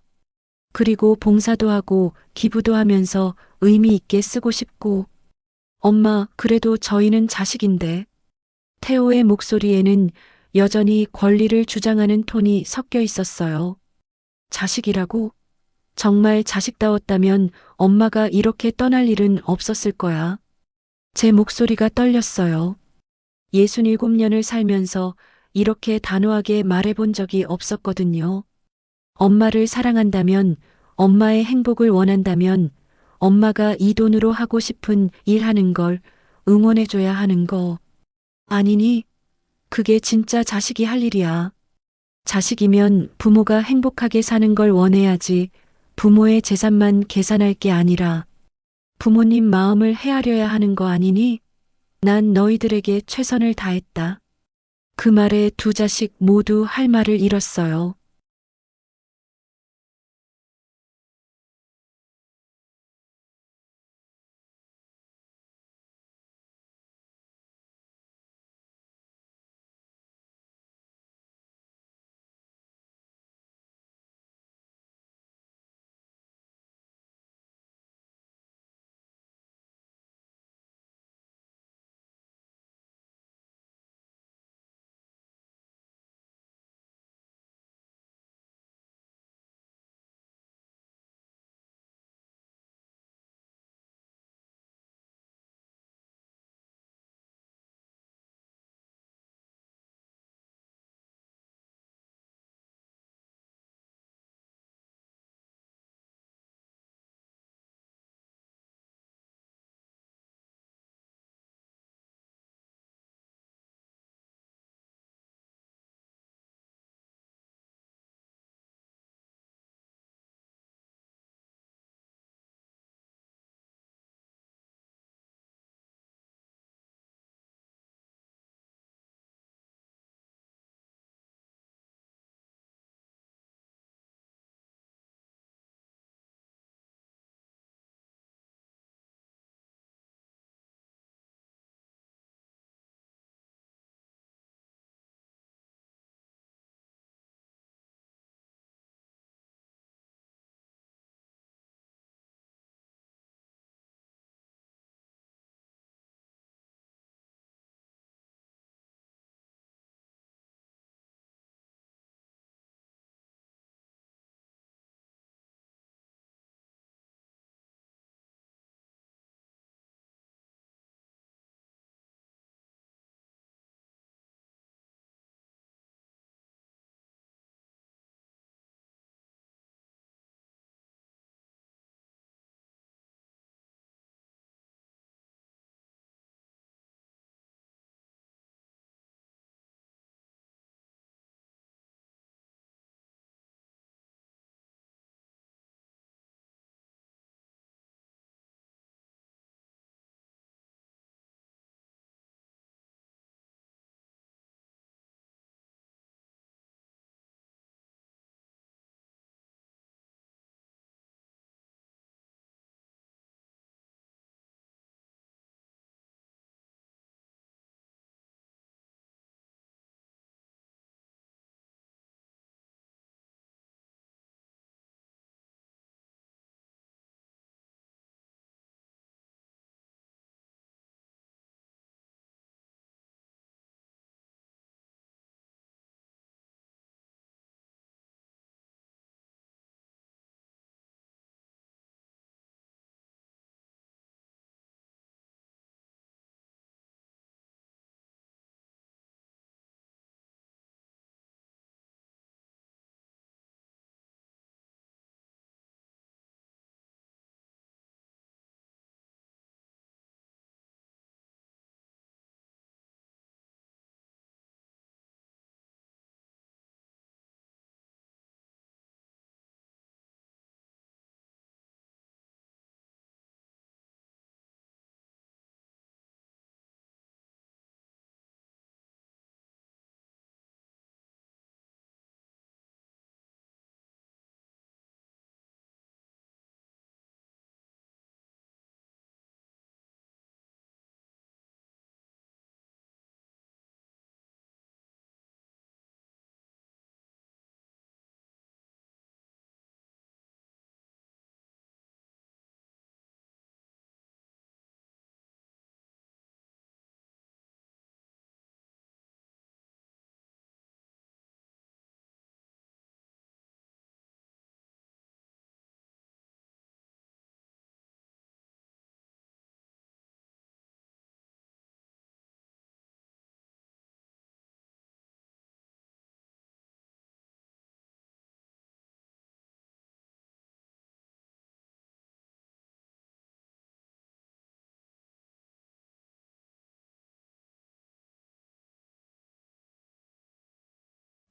S1: 그리고 봉사도 하고 기부도 하면서 의미 있게 쓰고 싶고 엄마, 그래도 저희는 자식인데. 태호의 목소리에는 여전히 권리를 주장하는 톤이 섞여 있었어요. 자식이라고? 정말 자식다웠다면 엄마가 이렇게 떠날 일은 없었을 거야. 제 목소리가 떨렸어요. 67년을 살면서 이렇게 단호하게 말해본 적이 없었거든요. 엄마를 사랑한다면, 엄마의 행복을 원한다면, 엄마가 이 돈으로 하고 싶은 일 하는 걸 응원해줘야 하는 거. 아니니? 그게 진짜 자식이 할 일이야. 자식이면 부모가 행복하게 사는 걸 원해야지 부모의 재산만 계산할 게 아니라 부모님 마음을 헤아려야 하는 거 아니니? 난 너희들에게 최선을 다했다. 그 말에 두 자식 모두 할 말을 잃었어요.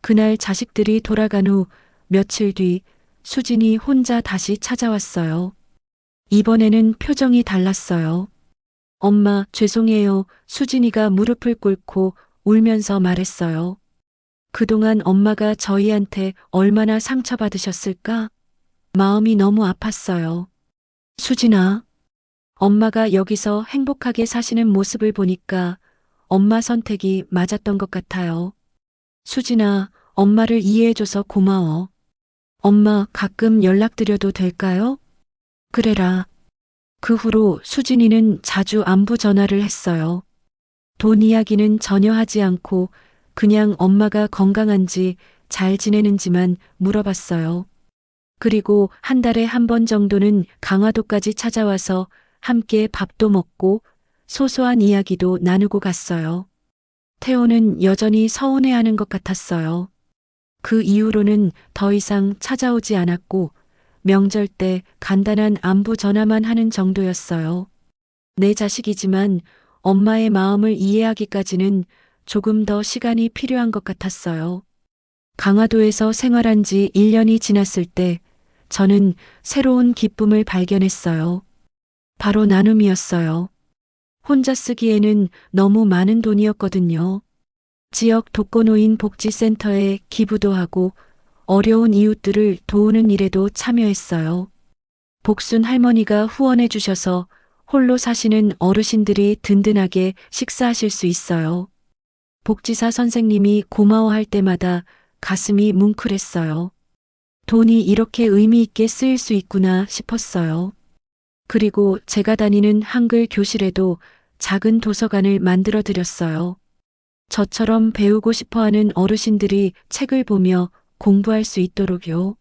S1: 그날 자식들이 돌아간 후 며칠 뒤 수진이 혼자 다시 찾아왔어요. 이번에는 표정이 달랐어요. 엄마, 죄송해요. 수진이가 무릎을 꿇고 울면서 말했어요. 그동안 엄마가 저희한테 얼마나 상처받으셨을까? 마음이 너무 아팠어요. 수진아, 엄마가 여기서 행복하게 사시는 모습을 보니까 엄마 선택이 맞았던 것 같아요. 수진아, 엄마를 이해해줘서 고마워. 엄마 가끔 연락드려도 될까요? 그래라. 그 후로 수진이는 자주 안부 전화를 했어요. 돈 이야기는 전혀 하지 않고 그냥 엄마가 건강한지 잘 지내는지만 물어봤어요. 그리고 한 달에 한 번 정도는 강화도까지 찾아와서 함께 밥도 먹고 소소한 이야기도 나누고 갔어요. 태호는 여전히 서운해하는 것 같았어요. 그 이후로는 더 이상 찾아오지 않았고 명절 때 간단한 안부 전화만 하는 정도였어요. 내 자식이지만 엄마의 마음을 이해하기까지는 조금 더 시간이 필요한 것 같았어요. 강화도에서 생활한 지 1년이 지났을 때 저는 새로운 기쁨을 발견했어요. 바로 나눔이었어요. 혼자 쓰기에는 너무 많은 돈이었거든요. 지역 독거노인 복지센터에 기부도 하고 어려운 이웃들을 도우는 일에도 참여했어요. 복순 할머니가 후원해 주셔서 홀로 사시는 어르신들이 든든하게 식사하실 수 있어요. 복지사 선생님이 고마워할 때마다 가슴이 뭉클했어요. 돈이 이렇게 의미 있게 쓰일 수 있구나 싶었어요. 그리고 제가 다니는 한글 교실에도 작은 도서관을 만들어 드렸어요. 저처럼 배우고 싶어 하는 어르신들이 책을 보며 공부할 수 있도록요.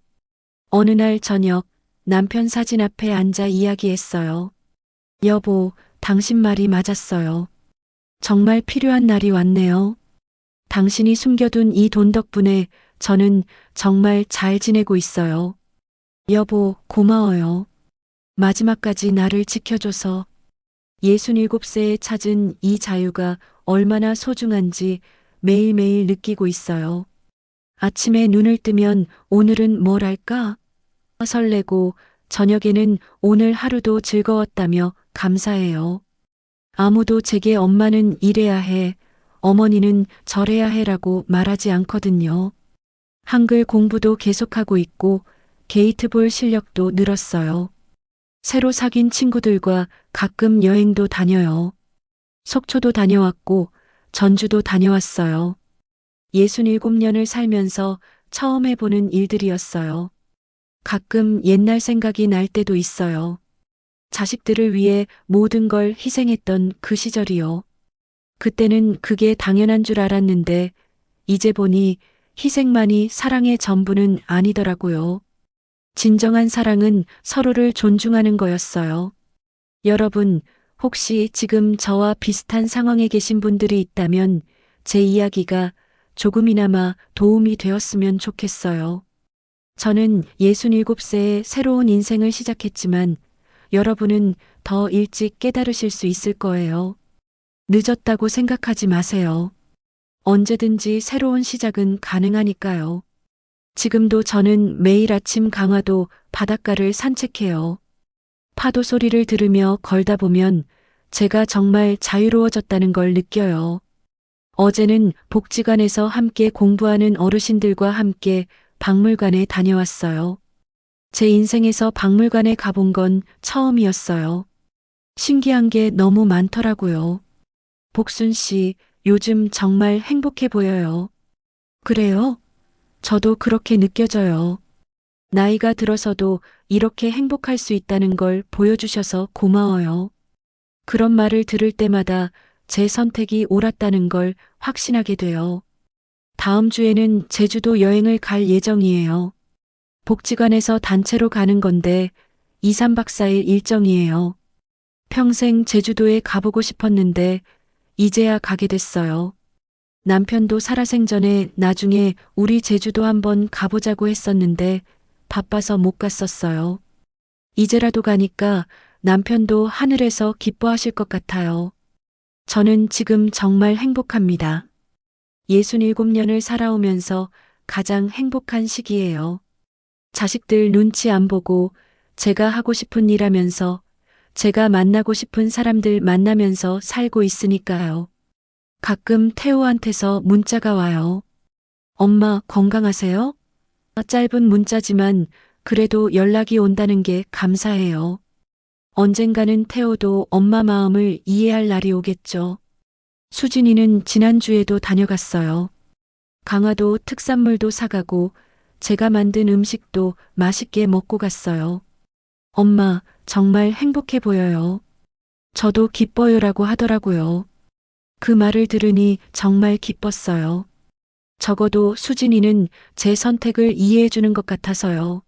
S1: 어느 날 저녁 남편 사진 앞에 앉아 이야기했어요. 여보, 당신 말이 맞았어요. 정말 필요한 날이 왔네요. 당신이 숨겨둔 이 돈 덕분에 저는 정말 잘 지내고 있어요. 여보, 고마워요. 마지막까지 나를 지켜줘서. 67세에 찾은 이 자유가 얼마나 소중한지 매일매일 느끼고 있어요. 아침에 눈을 뜨면 오늘은 뭘 할까? 설레고 저녁에는 오늘 하루도 즐거웠다며 감사해요. 아무도 제게 엄마는 이래야 해, 어머니는 저래야 해라고 말하지 않거든요. 한글 공부도 계속하고 있고 게이트볼 실력도 늘었어요. 새로 사귄 친구들과 가끔 여행도 다녀요. 속초도 다녀왔고 전주도 다녀왔어요. 67년을 살면서 처음 해보는 일들이었어요. 가끔 옛날 생각이 날 때도 있어요. 자식들을 위해 모든 걸 희생했던 그 시절이요. 그때는 그게 당연한 줄 알았는데 이제 보니 희생만이 사랑의 전부는 아니더라고요. 진정한 사랑은 서로를 존중하는 거였어요. 여러분, 혹시 지금 저와 비슷한 상황에 계신 분들이 있다면 제 이야기가 조금이나마 도움이 되었으면 좋겠어요. 저는 67세에 새로운 인생을 시작했지만 여러분은 더 일찍 깨달으실 수 있을 거예요. 늦었다고 생각하지 마세요. 언제든지 새로운 시작은 가능하니까요. 지금도 저는 매일 아침 강화도 바닷가를 산책해요. 파도 소리를 들으며 걸다 보면 제가 정말 자유로워졌다는 걸 느껴요. 어제는 복지관에서 함께 공부하는 어르신들과 함께 박물관에 다녀왔어요. 제 인생에서 박물관에 가본 건 처음이었어요. 신기한 게 너무 많더라고요. 복순 씨, 요즘 정말 행복해 보여요. 그래요? 저도 그렇게 느껴져요. 나이가 들어서도 이렇게 행복할 수 있다는 걸 보여주셔서 고마워요. 그런 말을 들을 때마다 제 선택이 옳았다는 걸 확신하게 돼요. 다음 주에는 제주도 여행을 갈 예정이에요. 복지관에서 단체로 가는 건데 2, 3박 4일 일정이에요. 평생 제주도에 가보고 싶었는데 이제야 가게 됐어요. 남편도 살아생전에 나중에 우리 제주도 한번 가보자고 했었는데 바빠서 못 갔었어요. 이제라도 가니까 남편도 하늘에서 기뻐하실 것 같아요. 저는 지금 정말 행복합니다. 67년을 살아오면서 가장 행복한 시기예요. 자식들 눈치 안 보고 제가 하고 싶은 일 하면서 제가 만나고 싶은 사람들 만나면서 살고 있으니까요. 가끔 태호한테서 문자가 와요. 엄마 건강하세요? 짧은 문자지만 그래도 연락이 온다는 게 감사해요. 언젠가는 태호도 엄마 마음을 이해할 날이 오겠죠. 수진이는 지난주에도 다녀갔어요. 강화도 특산물도 사가고 제가 만든 음식도 맛있게 먹고 갔어요. 엄마, 정말 행복해 보여요. 저도 기뻐요라고 하더라고요. 그 말을 들으니 정말 기뻤어요. 적어도 수진이는 제 선택을 이해해 주는 것 같아서요.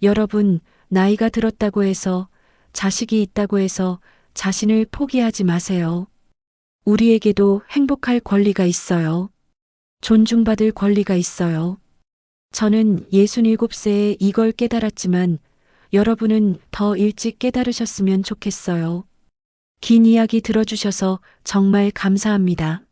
S1: 여러분, 나이가 들었다고 해서, 자식이 있다고 해서 자신을 포기하지 마세요. 우리에게도 행복할 권리가 있어요. 존중받을 권리가 있어요. 저는 67세에 이걸 깨달았지만 여러분은 더 일찍 깨달으셨으면 좋겠어요. 긴 이야기 들어주셔서 정말 감사합니다.